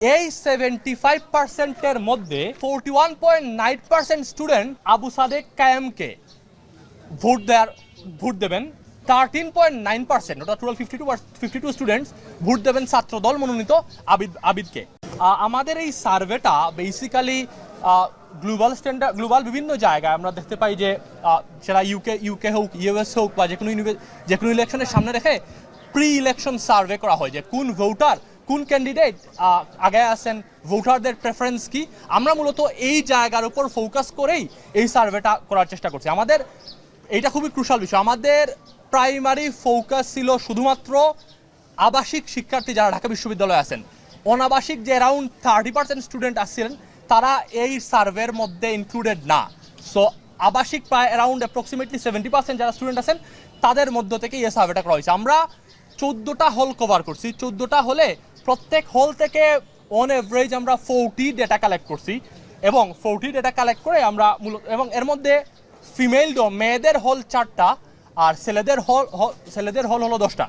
এই 75%-এর মধ্যে 41.9% স্টুডেন্ট আবু সাদেক কায়েমকে ভোট দেবেন। 13.9% ওটা টোটাল 52 স্টুডেন্টস ভোট দেবেন ছাত্রদল মনোনীত আবিদকে। আমাদের এই সার্ভেটা বেসিক্যালি গ্লোবাল বিভিন্ন জায়গায় আমরা দেখতে পাই যে সেটা ইউকে হোক, ইউএস হোক বা যে কোনো ইলেকশনের সামনে রেখে প্রি ইলেকশন সার্ভে করা হয় যে কোন ভোটার, কোন ক্যান্ডিডেট আগে আছেন, ভোটারদের প্রেফারেন্স কি। আমরা মূলত এই জায়গার উপর ফোকাস করেই এই সার্ভেটা করার চেষ্টা করছি। আমাদের এইটা খুবই ক্রুশাল বিষয়। আমাদের প্রাইমারি ফোকাস ছিল শুধুমাত্র আবাসিক শিক্ষার্থী যারা ঢাকা বিশ্ববিদ্যালয়ে আছেন। অনাবাসিক যে অ্যারাউন্ড 30% স্টুডেন্ট আসছিলেন তারা এই সার্ভের মধ্যে ইনক্লুডেড না। সো আবাসিক প্রায় অ্যারাউন্ড অ্যাপ্রক্সিমেটলি 70% যারা স্টুডেন্ট আছেন তাদের মধ্য থেকে এই সার্ভেটা করা হয়েছে। আমরা 14টা হল কভার করছি। 14টা হলে প্রত্যেক হল থেকে অন এভারেজ আমরা 40 ডেটা কালেক্ট করছি এবং 40 ডেটা কালেক্ট করে আমরা মূলত, এবং এর মধ্যে মেয়েদের হল 4টা আর ছেলেদের হল হলো 10টা।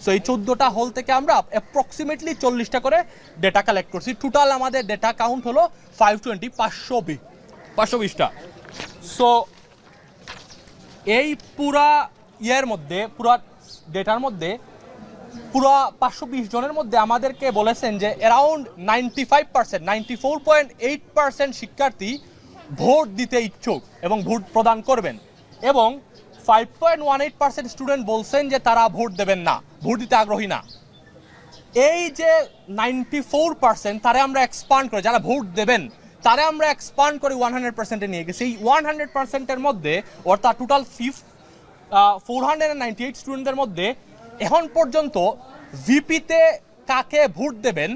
সো এই 14টা হল থেকে আমরা অ্যাপ্রক্সিমেটলি 40টা করে ডেটা কালেক্ট করছি। টোটাল আমাদের ডেটা কাউন্ট হলো 520টা। সো এই পুরা ডেটার মধ্যে পুরো 520 জনের মধ্যে আমাদেরকে বলেছেন যে অ্যারাউন্ড 94.8% শিক্ষার্থী ভোট দিতে ইচ্ছুক এবং ভোট প্রদান করবেন, এবং 5.18% স্টুডেন্ট বলছেন যে তারা ভোট দেবেন না, ভোট দিতে আগ্রহী না। এই যে 94% তারা আমরা এক্সপান্ড করে, যারা ভোট দেবেন তারা আমরা এক্সপান্ড করে 100%-এ নিয়ে গেছি। এই 100%-এর মধ্যে অর্থাৎ টোটাল 498 স্টুডেন্টদের মধ্যে এখন পর্যন্ত ভিপিতে কাকে ভোট দেবেন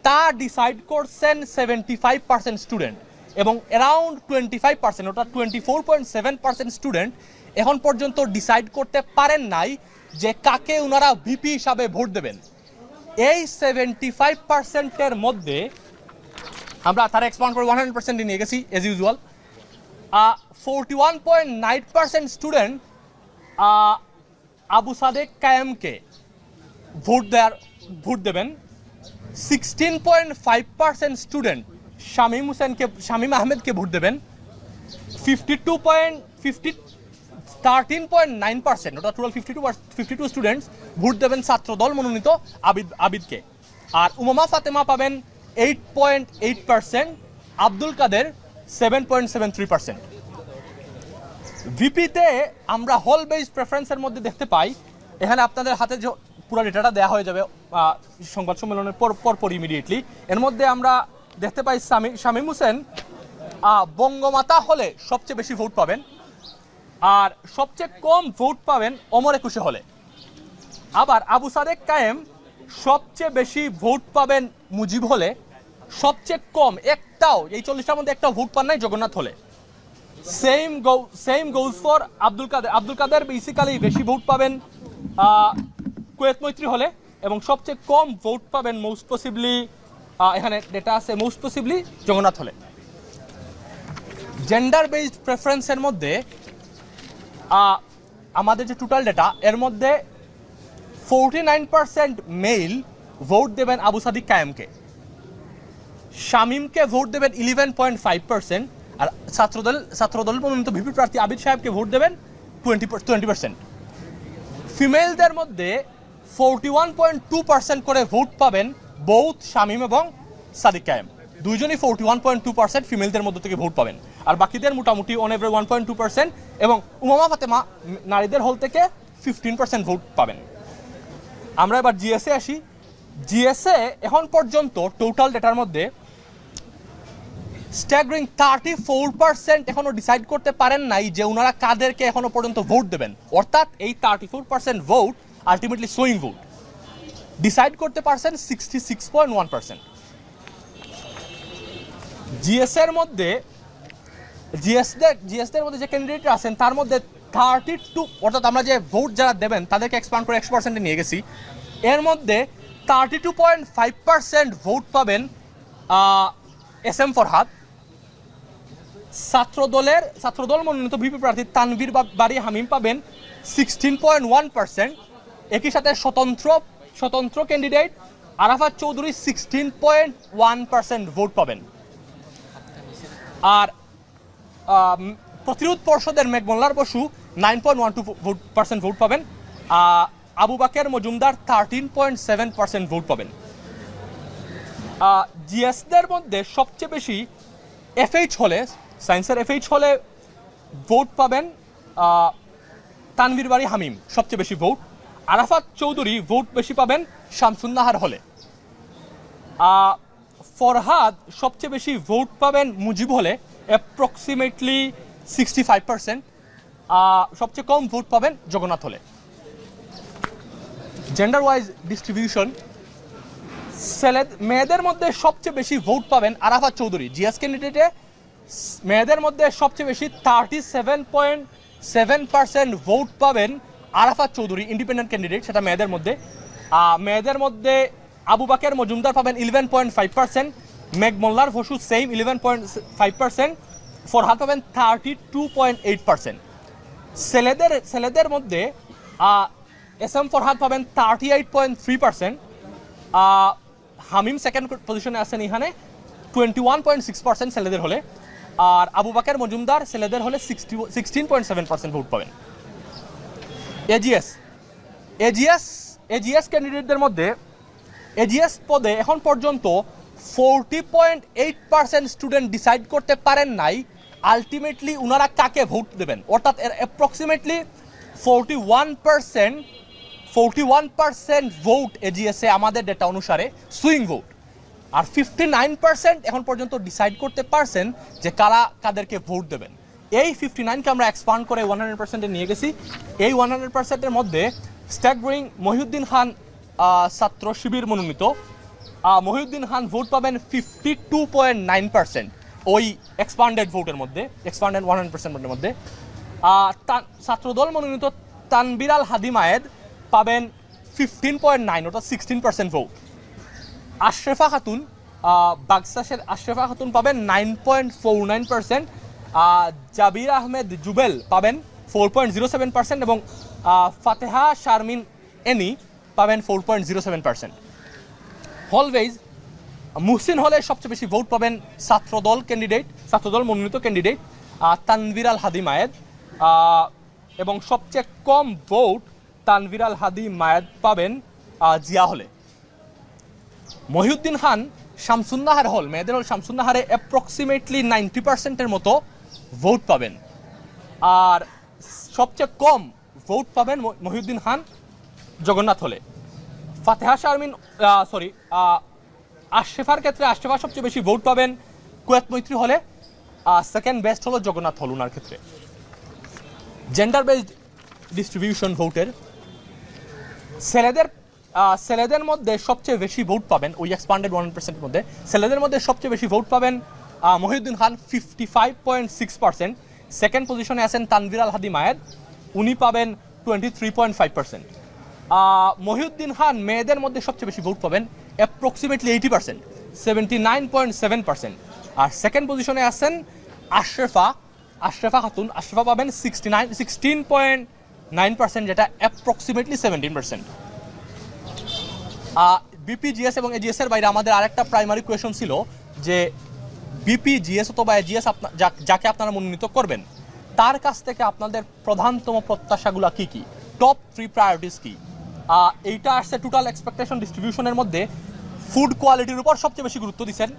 তা ডিসাইড করছেন 75% স্টুডেন্ট, এবং অ্যারাউন্ড 25% অর্থাৎ 24.7% স্টুডেন্ট এখন পর্যন্ত ডিসাইড করতে পারেন নাই যে কাকে ওনারা ভিপি হিসাবে ভোট দেবেন। এই 75%-এর মধ্যে আমরা তারা এক্সপান্ড করে 100%-এ নিয়ে গেছি as usual. 41.9% student Abu Sadek কায়েমকে ভোট দেবেন। 16.5% স্টুডেন্ট শামীম আহমেদকে ভোট দেবেন। 13.9% ওটা টোটাল 52 স্টুডেন্টস ভোট দেবেন ছাত্রদল মনোনীত আবিদকে। আর উমামা ফাতেমা পাবেন 8.8%, আব্দুল কাদের 7.73%। ভিপিতে আমরা হল বেসড প্রেফারেন্সের মধ্যে দেখতে পাই, এখানে আপনাদের হাতে যে পুরো ডেটাটা দেওয়া হয়ে যাবে সংবাদ সম্মেলনের পরপর ইমিডিয়েটলি। এর মধ্যে আমরা দেখতে পাই শামীম হোসেন বঙ্গমাতা হলে সবচেয়ে বেশি ভোট পাবেন, আর সবচেয়ে কম ভোট পাবেন ওমর একুশে হলে। আবার আবু সাদেক কায়েম সবচেয়ে বেশি ভোট পাবেন মুজিব হলে, সবচেয়ে কম একটাও, এই 40টার মধ্যে একটাও ভোট পান নাই জগন্নাথ হলে। Same goes for Abdul Kader basically বেশি ভোট পাবেন কুয়েত মৈত্রী হলে, এবং সবচেয়ে কম ভোট পাবেন মোস্ট পসিবলি, এখানে ডেটা আছে, মোস্ট পসিবলি জগন্নাথ হলে। জেন্ডার বেসড প্রেফারেন্সের মধ্যে আমাদের যে টোটাল ডেটা, এর মধ্যে 49% মেল ভোট দেবেন আবু সাদিক কায়েমকে, শামীমকে ভোট দেবেন 11.5%, আর ছাত্রদল মনোনীত ভিপি প্রার্থী আবিদ সাহেবকে ভোট দেবেন 20%। ফিমেলদের মধ্যে 41.2% করে ভোট পাবেন বোথ শামীম এবং সাদিক কায়েম, দুইজনই 41.2% ফিমেলদের মধ্য থেকে ভোট পাবেন। আর বাকিদের মোটামুটি অন এভারেজ 1.2%, এবং উমামা ফাতেমা নারীদের হল থেকে 15% ভোট পাবেন। আমরা এবার জিএসএ আসি। জিএসএ এখন পর্যন্ত টোটাল ডেটার মধ্যে স্ট্যাগরিং 34% এখনো ডিসাইড করতে পারেন নাই যে ওনারা কাদেরকে এখনো পর্যন্ত ভোট দেবেন, অর্থাৎ এই 34% vote ultimately swing vote. Decide করতে পারছেন 66.1%। জিএসদের মধ্যে যে ক্যান্ডিডেট আছেন তার মধ্যে 32, অর্থাৎ আমরা যে ভোট যারা দেবেন তাদেরকে এক্সপান্ড করে 100%-এ নিয়ে গেছি। এর মধ্যে 32.5% ভোট পাবেন এস এম ফরহাদ। ছাত্রদল মনোনীত ভিপি প্রার্থী তানভীর বাড়ি হামিম পাবেন 16.1%। একই সাথে স্বতন্ত্র ক্যান্ডিডেট আরাফাত চৌধুরী 16.1% ভোট পাবেন। আর প্রতিরোধ পর্ষদের মেঘমল্লার বসু 9.12% ভোট পাবেন। আবু বাকের মজুমদার 13.7% ভোট পাবেন। জিএসদের মধ্যে সবচেয়ে বেশি এফএইচ হলে, সায়েন্সের এফএইচ হলে ভোট পাবেন তানভীর বাড়ি হামিম, সবচেয়ে বেশি ভোট। আরাফাত চৌধুরী ভোট বেশি পাবেন শামসুন্নাহার হলে। ফরহাদ সবচেয়ে বেশি ভোট পাবেন মুজিব হলে, অ্যাপ্রক্সিমেটলি 65%। সবচেয়ে কম ভোট পাবেন জগন্নাথ হলে। জেন্ডার ওয়াইজ ডিস্ট্রিবিউশন, মেয়েদের মধ্যে সবচেয়ে বেশি ভোট পাবেন আরাফাত চৌধুরী। জিএস ক্যান্ডিডেটে মেয়েদের মধ্যে সবচেয়ে বেশি 37.7% ভোট পাবেন আরাফাত চৌধুরী, ইন্ডিপেন্ডেন্ট ক্যান্ডিডেট, সেটা মেয়েদের মধ্যে। মেয়েদের মধ্যে আবু বাকের মজুমদার পাবেন 11.5%, মেঘ মোল্লার ভসু সেম 11.5%, ফরহাদ পাবেন 32.8%। ছেলেদের মধ্যে এস এম ফরহাদ পাবেন 38.3%, হামিম সেকেন্ড পজিশনে আছেন এখানে 21.6% ছেলেদের হলে। আর আবু বাকের মজুমদার ছেলেদের হলে 16.7% ভোট পাবেন। এজিএস ক্যান্ডিডেটদের মধ্যে এজিএস পদে এখন পর্যন্ত 40.8% স্টুডেন্ট ডিসাইড করতে পারেন নাই আলটিমেটলি ওনারা কাকে ভোট দেবেন। অর্থাৎ অ্যাপ্রক্সিমেটলি 41% ভোট এজিএসে আমাদের ডেটা অনুসারে সুইং ভোট। আর 59% এখন পর্যন্ত ডিসাইড করতে পারছেন যে কারা কাদেরকে ভোট দেবেন। এই 59কে আমরা এক্সপান্ড করে 100%-এ নিয়ে গেছি। এই 100%-এর মধ্যে স্ট্যাগরিং মহিউদ্দিন খান ছাত্র শিবির মনোনীত, মহিউদ্দিন খান ভোট পাবেন 52.9% ওই এক্সপান্ডেড ভোটের মধ্যে, এক্সপান্ডেড 100%-এর মধ্যে। ছাত্রদল মনোনীত তানবির আল হাদি মায়েদ পাবেন 15.9, অর্থাৎ 16% ভোট। আশরেফা খাতুন, বাগসাসের আশরেফা খাতুন পাবেন 9.49%, জাবির আহমেদ জুবেল পাবেন 4.07% এবং ফাতেহা শারমিন এনি পাবেন 4.07%। হলওয়েজ মুহসিন হলে সবচেয়ে বেশি ভোট পাবেন ছাত্রদল মনোনীত ক্যান্ডিডেট তানভীর আল হাদি মায়েদ, এবং সবচেয়ে কম ভোট তানভীর আল হাদি মায়েদ পাবেন জিয়া হলে। মহিউদ্দিন খান শামসুন্নাহার হল, মেয়েদের হল শামসুন্নাহারে অ্যাপ্রক্সিমেটলি 90%-এর মতো ভোট পাবেন। আর সবচেয়ে কম ভোট পাবেন মহিউদ্দিন খান জগন্নাথ হলে। ফাতেহা শারমিন আশরেফার ক্ষেত্রে আশরেফা সবচেয়ে বেশি ভোট পাবেন কুয়েত মৈত্রী হলে, সেকেন্ড বেস্ট হলো জগন্নাথ হল ওনার ক্ষেত্রে। জেন্ডার বেসড ডিস্ট্রিবিউশন ভোটের, ছেলেদের মধ্যে সবচেয়ে বেশি ভোট পাবেন ওই এক্সপান্ডেড 100%-এর মধ্যে, ছেলেদের মধ্যে সবচেয়ে বেশি ভোট পাবেন মহিউদ্দিন খান 55.6%। সেকেন্ড পজিশনে আছেন তানভীর আল হাদি মায়েদ, উনি পাবেন 23.5%। মহিউদ্দিন খান মেয়েদের মধ্যে সবচেয়ে বেশি ভোট পাবেন অ্যাপ্রক্সিমেটলি 80%, 79.7%। আর সেকেন্ড পজিশনে আছেন আশরেফা খাতুন, আশরেফা পাবেন 16.9%, যেটা অ্যাপ্রক্সিমেটলি 17%। বিপিজিএস এবং এজিএস এর বাইরে আমাদের আরেকটা প্রাইমারি কোয়েশন ছিল যে বিপিজিএস অথবা এজিএস যাকে আপনারা মনোনীত করবেন তার কাছ থেকে আপনাদের প্রধানতম প্রত্যাশাগুলো কি কি, টপ 3 প্রায়োরিটিস কি। এইটা আসছে টোটাল এক্সপেকটেশন ডিস্ট্রিবিউশনের মধ্যে ফুড কোয়ালিটির উপর সবচেয়ে বেশি গুরুত্ব দিচ্ছেন।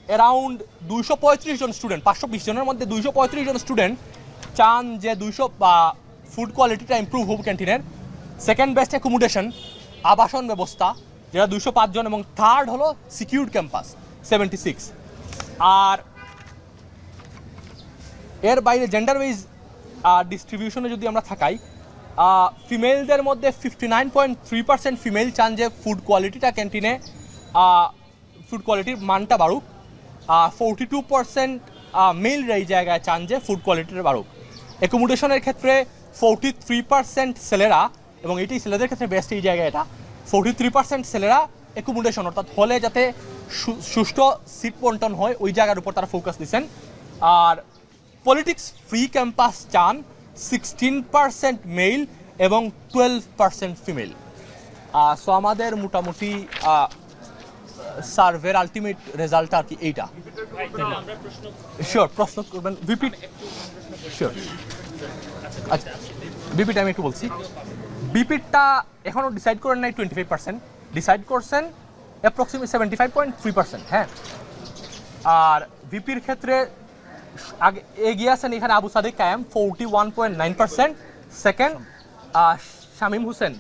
অ্যারাউন্ড 235 জন স্টুডেন্ট, 520 জনের মধ্যে 235 জন স্টুডেন্ট চান যে ফুড কোয়ালিটিটা ইমপ্রুভ হোক ক্যান্টিনের। সেকেন্ড বেস্ট অ্যাকোমোডেশন, আবাসন ব্যবস্থা, যেটা 205 জন, এবং থার্ড হলো সিকিউরড ক্যাম্পাস 76। আর এর বাইরে জেন্ডার ওয়াইজ ডিস্ট্রিবিউশনে যদি আমরা থাকাই, ফিমেলদের মধ্যে 59.3% ফিমেল চান যে ফুড কোয়ালিটিটা ক্যান্টিনে, ফুড কোয়ালিটির মানটা বাড়ুক। 42% মেলরা এই জায়গায় চান যে ফুড কোয়ালিটিটা বাড়ুক। অ্যাকোমোডেশনের ক্ষেত্রে 43% ছেলেরা, এবং এটাই ছেলেদের ক্ষেত্রে বেস্ট এই জায়গায়, এটা 43% ছেলেরা অ্যাকোমোডেশন অর্থাৎ হলে যাতে সুষ্ঠু সিট বন্টন হয় ওই জায়গার উপর তারা ফোকাস দিচ্ছেন। আর পলিটিক্স ফ্রি ক্যাম্পাস চান 16% মেল এবং 12% ফিমেল। সো আমাদের মোটামুটি সার্ভের আলটিমেট রেজাল্ট আর কি এইটা। শিওর প্রশ্ন করবেন ভিপি? শিওর। আচ্ছা বিপিটা আমি একটু বলছি। বিপিটা এখনও ডিসাইড করেন নাই 25%, ডিসাইড করছেন অ্যাপ্রক্সিমেট 75.3%। হ্যাঁ, আর ভিপির ক্ষেত্রে আগে এগিয়ে আছেন এখানে আবু সাদিক কায়েম 41.9%, সেকেন্ড শামীম হোসেন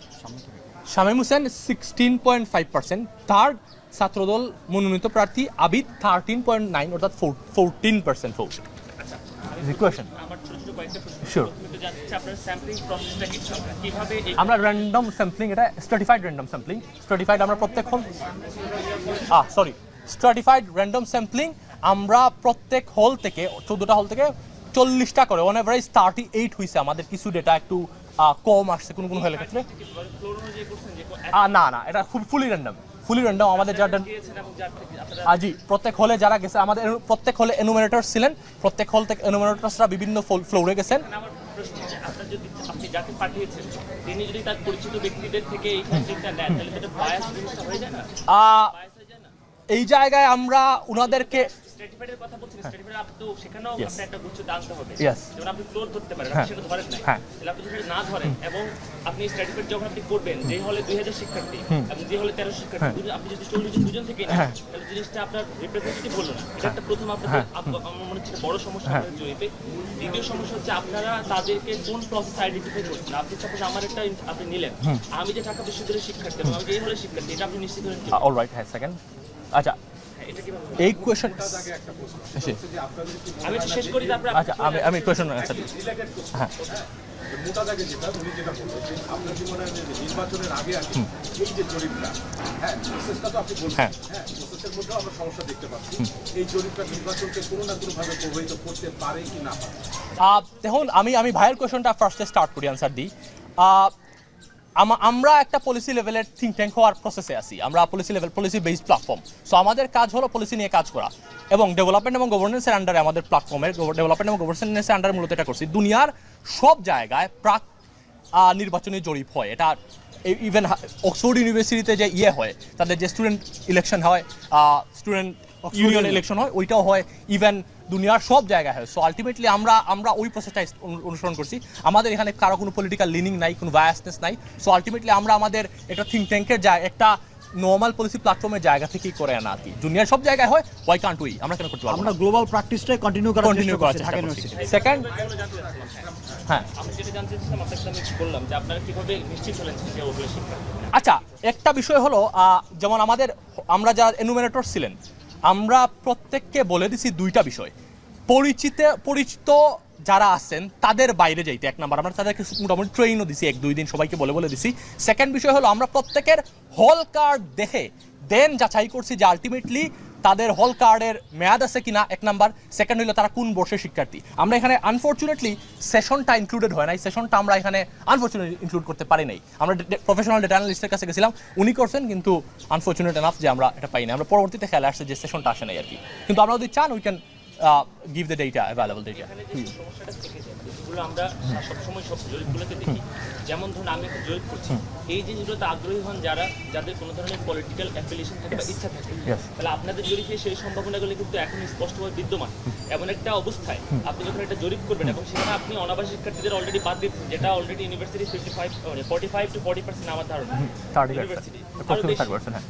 16.5%, থার্ড ছাত্রদল মনোনীত প্রার্থী আবিদ 13.9 অর্থাৎ 14% ভোট। আমরা র্যান্ডম স্যাম্পলিং, এটা স্ট্র্যাটিফাইড র্যান্ডম স্যাম্পলিং, স্ট্র্যাটিফাইড আমরা প্রত্যেক স্ট্র্যাটিফাইড র্যান্ডম স্যাম্পলিং আমরা প্রত্যেক হল থেকে 14টা হল থেকে 40টা করে অন এভারেজ 38 হয়েছে। আমাদের কিছু ডেটা একটু কম আসছে কোনো কোনো হলের ক্ষেত্রে। না না, এটা খুব ফুলি র্যান্ডম আমাদের যা জি প্রত্যেক হলে যারা গেছে, আমাদের প্রত্যেক হলে এনুমারেটর ছিলেন, প্রত্যেক হল থেকে এনুমারেটরসরা বিভিন্ন ফ্লোরে গেছেন। আপনি যাকে পাঠিয়েছেন তিনি যদি তার পরিচিত ব্যক্তিদের থেকে এই সাবজেক্টটা নেন তাহলে এটা বায়াস জিনিসটা হয়ে যায় না? এই জায়গায় আমরা ওনাদেরকে স্ট্র্যাটিফাইডের কথা বলছেন, স্ট্র্যাটিফাইড আপনি তো সেখানেও আপনি একটা গুচ্ছ আনতে হবে, যেমন আপনি ফ্লোর ধরতে পারেন, আপনি সেটা ধরেন না, তাহলে আপনি যদি না ধরেন এবং আপনি স্ট্র্যাটিফাইড যখন আপনি করবেন যে হলে 2000 শিক্ষার্থী এবং যে হলে 13 শিক্ষার্থী, আপনি যদি 40 জন দুজন থেকে নেন তাহলে জিনিসটা আপনার রিপ্রেজেন্টেটিভ হলো না। এটা একটা প্রথম আপনাদের আমার মনে হচ্ছে বড় সমস্যা আপনাদের জড়িতে। দ্বিতীয় সমস্যা হচ্ছে আপনারা তাদেরকে কোন প্রসেস আইডেন্টিফাই করছেন। আপনি সাপোজ আমার একটা আপনি নিলেন, আমি যে ঢাকা বিশ্ববিদ্যালয়ের শিক্ষার্থী এবং আমি যে হলে শিক্ষার্থী, এটা আপনি নিশ্চিত করেন কি? অলরাইট, হ্যাঁ সেকেন্ড। আচ্ছা এই কোয়েশ্চন আমি একটু শেষ করি, তারপর আচ্ছা আমি কোয়েশ্চন অ্যানসার দিই। হ্যাঁ মোটা দাগে যেটা উনি যেটা বলছেন, আপনার জীবনে নির্বাচনের আগে আর কি এই যে জরিপটা, হ্যাঁ প্রসেসটা তো আপনি বলছেন, হ্যাঁ প্রসেসের মধ্যেও আমরা সমস্যা দেখতে পাচ্ছি। এই জরিপটা নির্বাচনকে কোনো না কোনোভাবে প্রভাবিত করতে পারে কি না পারে? দেখুন আমি ভাইয়ের কোয়েশনটা ফার্স্টে স্টার্ট করি, আনসার দিই। আমরা একটা পলিসি লেভেলের থিঙ্ক ট্যাঙ্ক হওয়ার প্রসেসে আছি, আমরা পলিসি বেসড প্ল্যাটফর্ম। সো আমাদের কাজ হলো পলিসি নিয়ে কাজ করা এবং ডেভেলপমেন্ট এবং গভর্নেন্সের আন্ডারে, আমাদের প্ল্যাটফর্মের ডেভেলপমেন্ট এবং গভর্নেন্সের আন্ডারে মূলত এটা করছি। দুনিয়ার সব জায়গায় প্রাক নির্বাচনী জরিপ হয়, এটা ইভেন অক্সফোর্ড ইউনিভার্সিটিতে যে হয় তাদের যে স্টুডেন্ট ইলেকশন হয়, স্টুডেন্ট ইউনিয়ন ইলেকশন হয়, ওইটাও হয়, ইভেন দুনিয়ার সব জায়গায় হয়। সো আলটিমেটলি আমরা ওই প্রসেসটা অনুসরণ করছি। আমাদের এখানে কারো কোনো পলিটিক্যাল লিনিং নাই, কোনো বায়াসনেস নাই। সো আলটিমেটলি আমরা আমাদের একটা থিঙ্ক ট্যাঙ্কের একটা নর্মাল পলিসি প্ল্যাটফর্মের জায়গা থেকেই করে আনা আর কি। দুনিয়ার সব জায়গায় হয়, ওয়াই কান্ট উই? আমরা কেন করতে পারবো? আমরা গ্লোবাল প্র্যাকটিসটাই কন্টিনিউ করার চেষ্টা করছি। সেকেন্ড, হ্যাঁ আমি যেটা জানতে চাইছিলাম আপনাকে আমি বললাম যে আপনারা কিভাবে নিশ্চিত হলেন যে ওগুলো শিক্ষা? আচ্ছা, একটা বিষয় হলো যেমন আমরা যারা এনুমারেটর ছিলেন, আমরা প্রত্যেককে বলে দিছি দুইটা বিষয়। পরিচিত যারা আছেন তাদের বাইরে যাইতে, এক নাম্বার আমরা তাদেরকে মোটামুটি ট্রেনও দিছি, 1-2 দিন সবাইকে বলে দিছি। সেকেন্ড বিষয় হলো আমরা প্রত্যেকের হল কার্ড দেখে দেন যাচাই করছি যে আলটিমেটলি তাদের হল কার্ডের মেয়াদ আছে কিনা, এক নাম্বার। সেকেন্ড হলো তারা কোন বর্ষের শিক্ষার্থী। আমরা এখানে আনফরচুনেটলি সেশনটা ইনক্লুডেড হয় নাই, সেশনটা আমরা এখানে আনফরচুনেটলি ইনক্লুড করতে পারি নাই। আমরা প্রফেশনাল ডেটা অ্যানালিস্টের কাছে গেছিলাম, উনি করছেন, কিন্তু আনফরচুনেট এনাফ যে আমরা এটা পাই না। আমরা পরবর্তীতে খেয়াল আসছে যে সেশনটা আসে নাই আর কি, কিন্তু আমরা যদি চান we can give the data, available data. সমস্যাটা থেকে যায় যেগুলো আমরা সবসময় সব জরিপগুলোতে দেখি, যেমন ধরুন আমি একটা জরিপ করছি, এই জিনিসগুলোতে আগ্রহী হন যাদের কোনো ধরনের পলিটিক্যাল অ্যাফিলিয়েশন থাকে বা ইচ্ছা থাকে, তাহলে আপনাদের জরিপে সেই সম্ভাবনাগুলো কিন্তু এখন স্পষ্টভাবে বিদ্যমান। এমন একটা অবস্থায় আপনি যখন একটা জরিপ করবেন এবং সেখানে আপনি অনাবাসী শিক্ষার্থীদের অলরেডি বাদ দিচ্ছেন, যেটা অলরেডি ইউনিভার্সিটি 45 to 40% আমার ধারণা ইউনিভার্সিটি,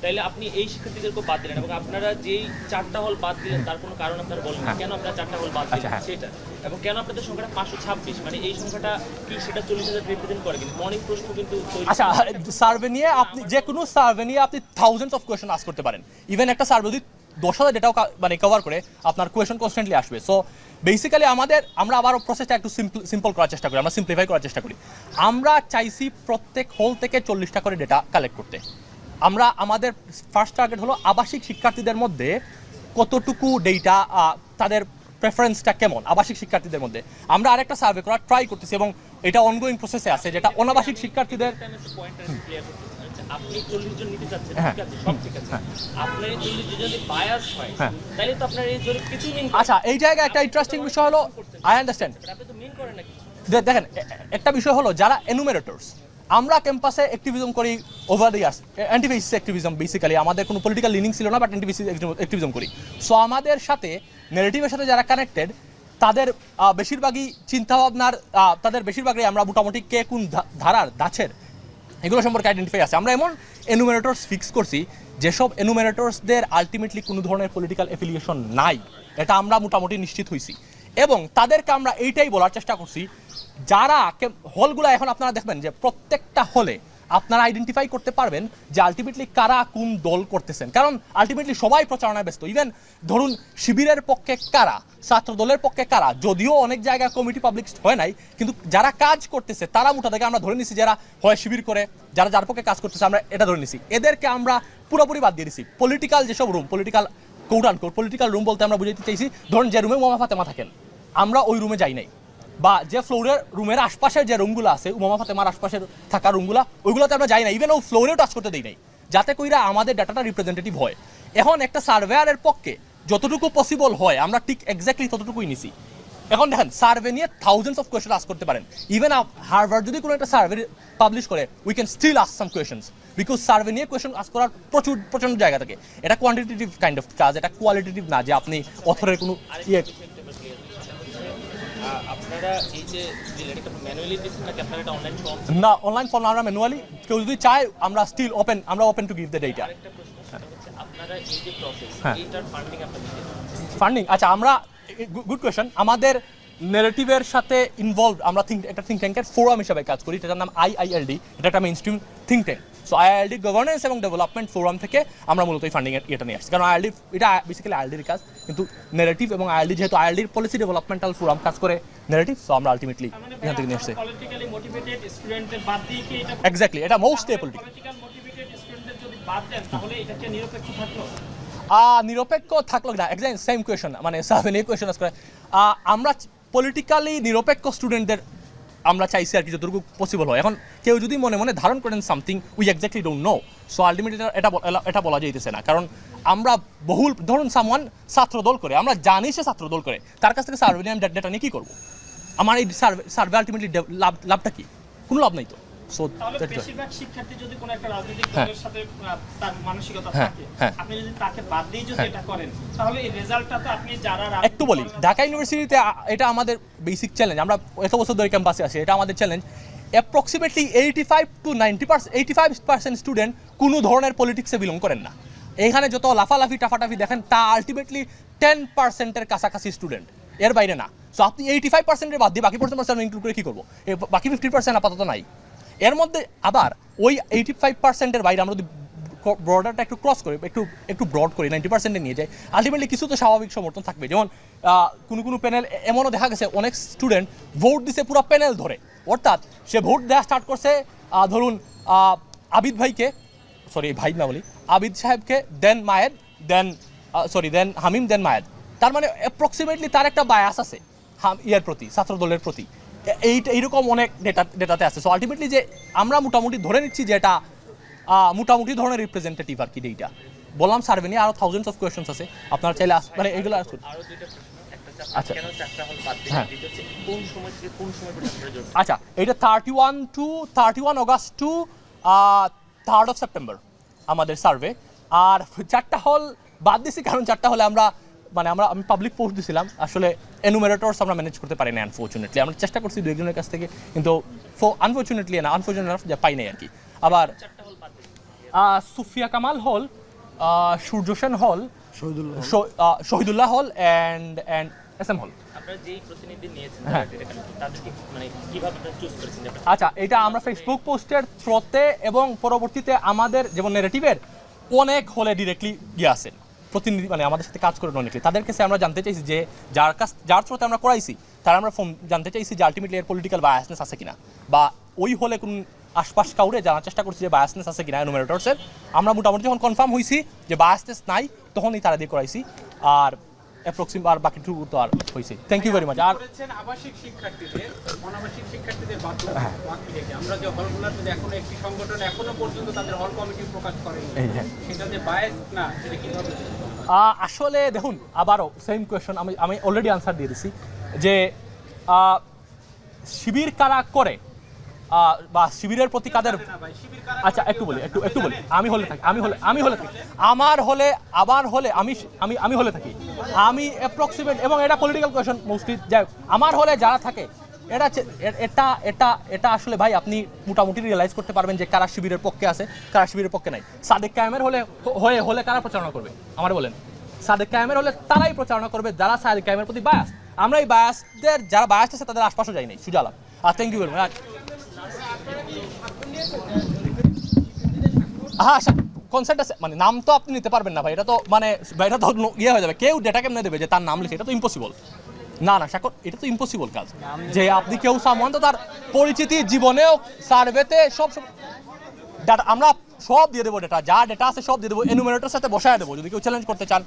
তাইলে আপনি এই শিক্ষার্থীদেরকে বাদ দিলেন এবং আপনারা যেই 4টা হল বাদ দিলেন তার কোনো কারণ আপনারা বলেন না, কেন আপনারা 4টা হল বাদ দিলেন সেটা, এবং কেন আপনাদের সংখ্যাটা 526, মানে এই সংখ্যাটা কি সেটা 40,000 রিপ্রেজেন্ট করে? কিন্তু অনেক প্রশ্ন কিন্তু। আচ্ছা, সার্ভে নিয়ে আপনি যে কোনো সার্ভে নিয়ে আপনি থাউজেন্ডস অফ কোয়েশ্চেন আস্ক করতে পারেন। ইভেন একটা সার্ভে যদি 10,000 ডেটাও মানে কভার করে, আপনার কোয়েশ্চেন কনস্ট্যান্টলি আসবে। সো বেসিক্যালি আমরা আবার প্রসেসটা একটু সিম্পল করার চেষ্টা করি, আমরা সিম্পলিফাই করার চেষ্টা করি। আমরা চাইছি প্রত্যেক হল থেকে 40টা করে ডেটা কালেক্ট করতে। আমাদের ফার্স্ট টার্গেট হলো আবাসিক শিক্ষার্থীদের মধ্যে কতটুকু ডেটা, তাদের প্রেফারেন্সটা কেমন আবাসিক শিক্ষার্থীদের মধ্যে। আমরা আরেকটা সার্ভে করার ট্রাই করতেছি এবং এটা অনগোয়িং প্রসেসে আছে, যেটা অনাবাসিক শিক্ষার্থীদের। আপনি 40 জন নিতে চাচ্ছেন, ঠিক আছে, সব ঠিক আছে, আপনার 40 জন যদি বায়াস হয় তাহলে তো আপনার এই জরিপ কিছু মিন। আচ্ছা, এই জায়গায় একটা ইন্টারেস্টিং বিষয় হলো, আই আন্ডারস্ট্যান্ড, আপনি তো মিন করেন নাকি? দেখেন একটা বিষয় হলো যারা এনুমারেটরস, আমরা ক্যাম্পাসে অ্যাক্টিভিজম করি over the years, antifascist activism basically, আমাদের কোনো পলিটিক্যাল লিনিং ছিল না, বাট অ্যান্টিফেসিস অ্যাক্টিভিজম করি। সো আমাদের সাথে নেগেটিভের সাথে যারা কানেক্টেড তাদের বেশিরভাগই চিন্তাভাবনার তাদের বেশিরভাগই আমরা মোটামুটি কে কোন ধারার ধাঁচের এগুলো সম্পর্কে আইডেন্টিফাই আছে। আমরা এমন এনুমেরেটরস ফিক্স করছি যেসব এনুমেরেটরসদের আলটিমেটলি কোনো ধরনের পলিটিক্যাল অ্যাফিলিয়েশন নাই, এটা আমরা মোটামুটি নিশ্চিত হয়েছি। এবং তাদেরকে আমরা এইটাই বলার চেষ্টা করছি, যারা হলগুলো এখন আপনারা দেখবেন যে প্রত্যেকটা হলে আপনারা আইডেন্টিফাই করতে পারবেন যে আলটিমেটলি কারা কোন দল করতেছেন, কারণ আলটিমেটলি সবাই প্রচারণায় ব্যস্ত। ইভেন ধরুন শিবিরের পক্ষে কারা, ছাত্র দলের পক্ষে কারা, যদিও অনেক জায়গায় কমিটি পাবলিক হয় নাই, কিন্তু যারা কাজ করতেছে তারা মোটা থেকে আমরা ধরে নিছি যারা হয় শিবির করে, যারা যার পক্ষে কাজ করতেছে আমরা এটা ধরে নিছি। এদেরকে আমরা পুরোপুরি বাদ দিয়ে দিছি। পলিটিক্যাল যেসব room, political coat unquote political room বলতে আমরা বুঝাইতে চাইছি, ধরুন যে রুমে উমামা ফাতেমা থাকেন আমরা ওই রুমে যাই নাই, বা যে ফ্লোরের রুমের আশপাশের যে রুমগুলো আছে উমামা ফাতেমার আশপাশের থাকা রুমগুলো, ওইগুলোতে আমরা যাই না, ইভেন ও ফ্লোরেও টাচ করতে দিই নাই, যাতে কইরা আমাদের ডাটাটা রিপ্রেজেন্টেটিভ হয়। এখন একটা সার্ভেয়ারের পক্ষে যতটুকু পসিবল হয় আমরা ঠিক এক্স্যাক্টলি ততটুকুই নিছি। এখন দেখেন সার্ভে নিয়ে থাউজেন্ডস অফ কোয়েশ্চেন আস্ক করতে পারেন, ইভেন হার্ভার্ড যদি কোনো একটা সার্ভে পাবলিশ করে we can still ask some questions, because survey নিয়ে কোয়েশ্চেন আস্ক করার প্রচুর জায়গা থাকে। এটা কোয়ান্টিটেটিভ কাইন্ড অফ কাজ, এটা কোয়ালিটেটিভ না যে আপনি অথরের কোনো ইয়ে। আপনারা এই যে এটা ম্যানুয়ালি দিচ্ছেন নাকি আপনারা এটা অনলাইন ফর্ম? না, অনলাইন ফর্ম আমরা ম্যানুয়ালি, কেউ যদি চায় আমরা স্টিল ওপেন, আমরা open to give the data. আরেকটা প্রশ্ন হচ্ছে আপনারা এই যে প্রসেস, হ্যাঁ। এইটার ফান্ডিং আপনারা দিচ্ছেন? ফান্ডিং, আচ্ছা আমরা গুড কোয়েশ্চেন। আমাদের নেগেটিভের সাথে ইনভলভ, আমরা একটা থিঙ্ক ট্যাঙ্কের ফোরাম হিসাবে কাজ করি, এটার নাম IILD, এটা একটা main stream think tank. So IILD governance এবং ডেভেলপমেন্ট ফোরাম থেকে আমরা মূলত এই ফান্ডিং এটা নিয়ে আসছি, কারণ IILD এটা বেসিক্যালি IILDর কাজ, কিন্তু নেগেটিভ এবং IILD যেহেতু IILDর পলিসি ডেভেলপমেন্টাল ফোরাম কাজ করে নেগেটিভ, সো আমরা আলটিমেটলি এখান থেকে নিয়ে আসছি। পলিটিক্যালি মোটিভেটেড স্টুডেন্টদের বাদ দিয়ে কি এটা এক্স্যাক্টলি, এটা মোস্টলি পলিটিক্যাল। পলিটিক্যাল মোটিভেটেড স্টুডেন্টদের যদি বাদ দেন তাহলে এটা কি নিরপেক্ষ থাকলো? নিরপেক্ষ থাকলো না, এক্স্যাক্ট সেম কোয়েশন, মানে সার্ভে নিয়ে কোয়েশন আসলে আমরা পলিটিক্যালি নিরপেক্ষ স্টুডেন্টদের আমরা চাইছি আর কি যতটুকু পসিবল হয়। এখন কেউ যদি মনে মনে ধারণ করেন something we exactly don't know, so ultimately এটা বলা যাইতেছে না, কারণ আমরা বহুল ধরুন সামওয়ান ছাত্রদল করে, আমরা জানি সে ছাত্রদল করে, তার কাছ থেকে সার্ভে নিয়ে আমি ডেটা নিয়ে কী করবো? আমার এই সার্ভে আলটিমেটলি লাভটা কি? কোনো লাভ নাই তো। সো তাহলে বেশিরভাগ শিক্ষার্থী যদি কোনো একটা রাজনৈতিক দলের সাথে তার মানসিকতা থাকে, আপনি যদি তাকে বাদ দিয়ে যদি এটা করেন তাহলে এই রেজাল্টটা তো আপনি যারা একটু বলি, ঢাকা ইউনিভার্সিটিতে এটা আমাদের বেসিক চ্যালেঞ্জ, আমরা এত বছর ধরে ক্যাম্পাসে আছি, এটা আমাদের চ্যালেঞ্জ। অ্যাপ্রক্সিমেটলি 85 to 85% স্টুডেন্ট কোনো ধরনের পলিটিক্সে বিলং করেন না। এখানে যত লাফালাফি টাফাটাফি দেখেন তা আলটিমেটলি 10%-এর কাছাকাছি স্টুডেন্ট, এর বাইরে না। সো আপনি 85%-এর বাদ দিয়ে বাকি 40% ইনক্লুড করে কী করবো? বাকি 50% আপাতত নাই। এর মধ্যে আবার ওই 85%-এর বাইরে আমরা যদি ব্রডারটা একটু ক্রস করি, একটু ব্রড করি, 90%-এ নিয়ে যাই, আলটিমেটলি কিছু তো স্বাভাবিক সমর্থন থাকবে। যেমন কোনো প্যানেল এমনও দেখা গেছে অনেক স্টুডেন্ট ভোট দিছে পুরো প্যানেল ধরে, অর্থাৎ সে ভোট দেওয়া স্টার্ট করছে ধরুন আবিদ ভাইকে, সরি ভাই না বলি, আবিদ সাহেবকে, দেন মায়েদ, দেন হামিম, দেন মায়েদ। তার মানে অ্যাপ্রক্সিমেটলি তার একটা বায়াস আছে ইয়ার প্রতি, ছাত্রদলের প্রতি। এইরকম অনেক ডেটাতে আছে। সো আলটিমেটলি যে আমরা মোটামুটি ধরে নিচ্ছি যে এটা মোটামুটি ধরনের রিপ্রেজেন্টেটিভ আর কি ডেটা। বললাম সার্ভে নিয়ে আরও থাউজেন্ডস অফ কোয়েশ্চেন্স আছে, আপনারা চাইলে মানে এগুলো আসুন। আরো দুইটা প্রশ্ন, একটা আচ্ছা। কেন চারটা হল বাদ দিলেন, হ্যাঁ। দ্বিতীয় হচ্ছে কোন সময় থেকে কোন সময় পর্যন্ত আপনারা জড়িত? আচ্ছা, এটা 31 August to 3rd of September আমাদের সার্ভে। আর 4টা হল বাদ দিছি কারণ 4টা হলে আমি পাবলিক পোস্ট দিছিলাম, আসলে এনুমেরেটরস আমরা ম্যানেজ করতে পারি না আনফর্চুনেটলি। আমরা চেষ্টা করছি 2-1 জনের কাছ থেকে, কিন্তু আনফর্চুনেটলি পাই নাই আর কি। আবার সুফিয়া কামাল হল, সূর্য সেন হল, শহীদুল্লাহ হল অ্যান্ড SM হল। আপনারা যেই প্রতিনিধি নিয়েছেন তাদেরকে মানে কিভাবে আপনারা চুজ করেছেন? আচ্ছা, এটা আমরা ফেসবুক পোস্টের থ্রোতে এবং পরবর্তীতে আমাদের যেমন নেগেটিভের অনেক হলে ডিরেক্টলি গিয়ে আসেন প্রতিনিধি, মানে আমাদের সাথে কাজ করেন অনেকে। তাদের কাছে আমরা জানতে চাইছি যে যার থ্রোতে আমরা করাইছি তারা আমরা জানতে চাইছি যে আলটিমেটলি এর পলিটিক্যাল বায়াসনেস আছে কিনা, বা ওই হলে কোন আশপাশ কাউরে জানার চেষ্টা করছি যে বায়াসনেস আছে কিনা এনুমেরেটরসের। আমরা মোটামুটি যখন কনফার্ম হয়েছি যে বায়াসনেস নাই তখনই তারা দিয়ে করাইছি, আর অ্যাপ্রক্সিমেট আর বাকিটুকু তো আর হয়েছে। Thank you very much. আর আবাসিক শিক্ষার্থীদের অনাবাসিক শিক্ষার্থীদের বাকি থেকে আমরা যে হলগুলোতে এখন একটি সংগঠন এখনো পর্যন্ত তাদের হল কমিটি প্রকাশ করেনি, সেটা যে বায়াস না সেটা কিভাবে? আসলে দেখুন, আবারও সেম কোয়েশন আমি অলরেডি আনসার দিয়ে দিছি যে শিবির কারা করে বা শিবিরের প্রতি কাদের আচ্ছা একটু বলি আমি হলে থাকি আমি অ্যাপ্রক্সিমেট, এবং এটা পলিটিক্যাল কোয়েশন মোস্টলি, যাই হোক, আমার হলে যারা থাকে এটা আসলে ভাই আপনি মোটামুটি রিয়েলাইজ করতে পারবেন যে কারা শিবিরের পক্ষে আছে, কারা শিবিরের পক্ষে নাই। সাদেক কায়েমের হলে কারা প্রচারণা করবে আমার বলেন? সাদেক কায়েমের হলে তারাই প্রচারণা করবে যারা সাদেক কায়েমের প্রতি বায়াস। আমরা এই বায়াসদের যারা বায়াস আছে তাদের আশপাশও যাই নাই। সুজালাম। আর থ্যাংক ইউ ভেরি মাচ। হ্যাঁ কনসেপ্ট আছে, মানে নাম তো আপনি নিতে পারবেন না ভাই, এটা তো মানে এটা তো ইয়ে হয়ে যাবে। কেউ ডেটা কেমনে দেবে যে তার নাম লিখে? এটা তো ইম্পসিবল। না সাকর, এটা তো ইম্পসিবল কাজ যে আপনি কেউ সামওয়ান তো তার পরিচিতি জীবনেও সার্ভেতে সব ডাটা আমরা সব দিয়ে দেবো, যা ডেটা আছে সব দিয়ে দেবো, এনুমারেটরের সাথে বসায় দেবো যদি কেউ চ্যালেঞ্জ করতে চান।